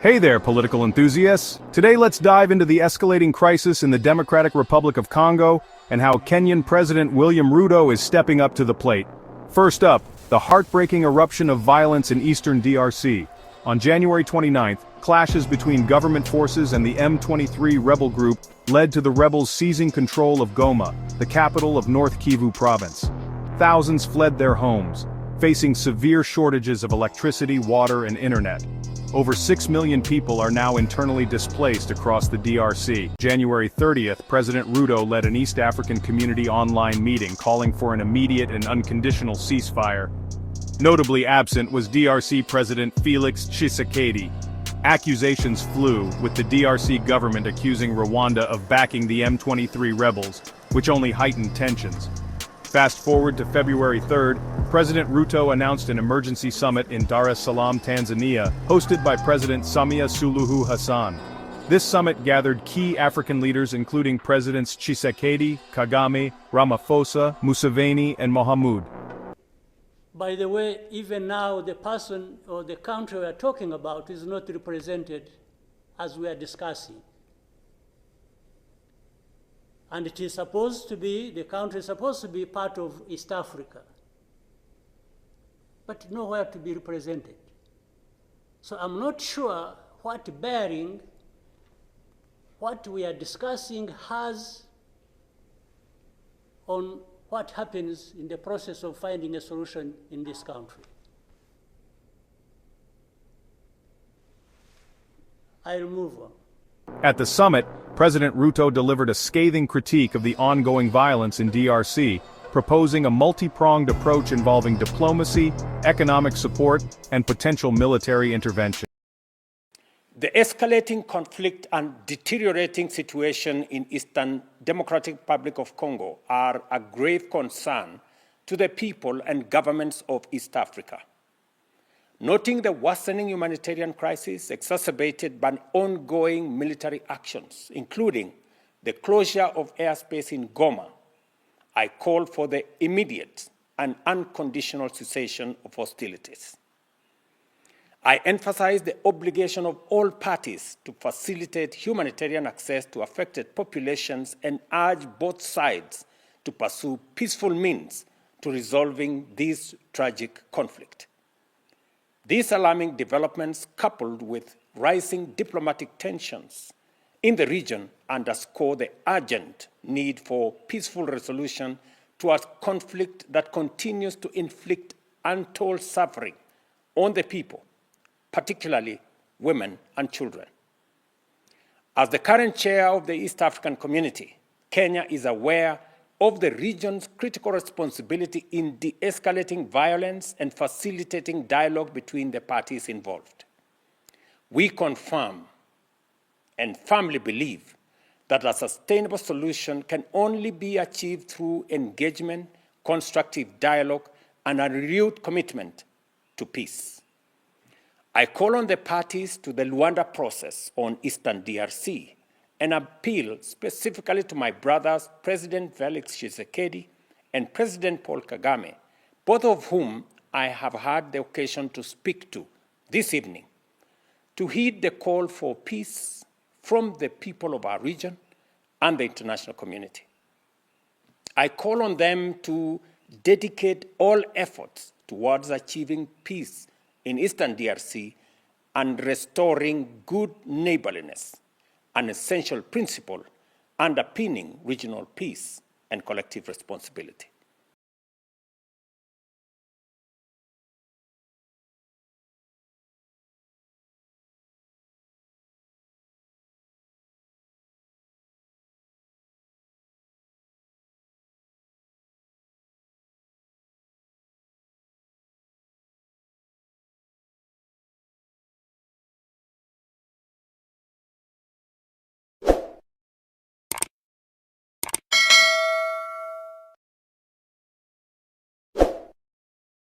Hey there, political enthusiasts! Today let's dive into the escalating crisis in the Democratic Republic of Congo and how Kenyan President William Ruto is stepping up to the plate. First up, the heartbreaking eruption of violence in eastern DRC. On January 29th, clashes between government forces and the M23 rebel group led to the rebels seizing control of Goma, the capital of North Kivu province. Thousands fled their homes, facing severe shortages of electricity, water, and internet. Over 6 million people are now internally displaced across the DRC. January 30th, President Ruto led an East African community online meeting calling for an immediate and unconditional ceasefire. Notably absent was DRC President Felix Tshisekedi. Accusations flew, with the DRC government accusing Rwanda of backing the M23 rebels, which only heightened tensions. Fast forward to February 3rd, President Ruto announced an emergency summit in Dar es Salaam, Tanzania, hosted by President Samia Suluhu Hassan. This summit gathered key African leaders including Presidents Tshisekedi, Kagame, Ramaphosa, Museveni, and Mohamud. By the way, even now the person or the country we are talking about is not represented as we are discussing. And it is supposed to be, the country is supposed to be part of East Africa, but nowhere to be represented. So I'm not sure what bearing what we are discussing has on what happens in the process of finding a solution in this country. I'll move on. At the summit, President Ruto delivered a scathing critique of the ongoing violence in DRC, proposing a multi-pronged approach involving diplomacy, economic support, and potential military intervention. The escalating conflict and deteriorating situation in Eastern Democratic Republic of Congo are a grave concern to the people and governments of East Africa. Noting the worsening humanitarian crisis exacerbated by ongoing military actions, including the closure of airspace in Goma, I call for the immediate and unconditional cessation of hostilities. I emphasize the obligation of all parties to facilitate humanitarian access to affected populations and urge both sides to pursue peaceful means to resolving this tragic conflict. These alarming developments, coupled with rising diplomatic tensions in the region, underscore the urgent need for peaceful resolution to a conflict that continues to inflict untold suffering on the people, particularly women and children. As the current chair of the East African Community, Kenya is aware of the region's critical responsibility in de-escalating violence and facilitating dialogue between the parties involved. We confirm and firmly believe that a sustainable solution can only be achieved through engagement, constructive dialogue, and a renewed commitment to peace. I call on the parties to the Rwanda process on Eastern DRC and appeal specifically to my brothers, President Felix Tshisekedi and President Paul Kagame, both of whom I have had the occasion to speak to this evening, to heed the call for peace from the people of our region and the international community. I call on them to dedicate all efforts towards achieving peace in Eastern DRC and restoring good neighborliness, an essential principle underpinning regional peace and collective responsibility.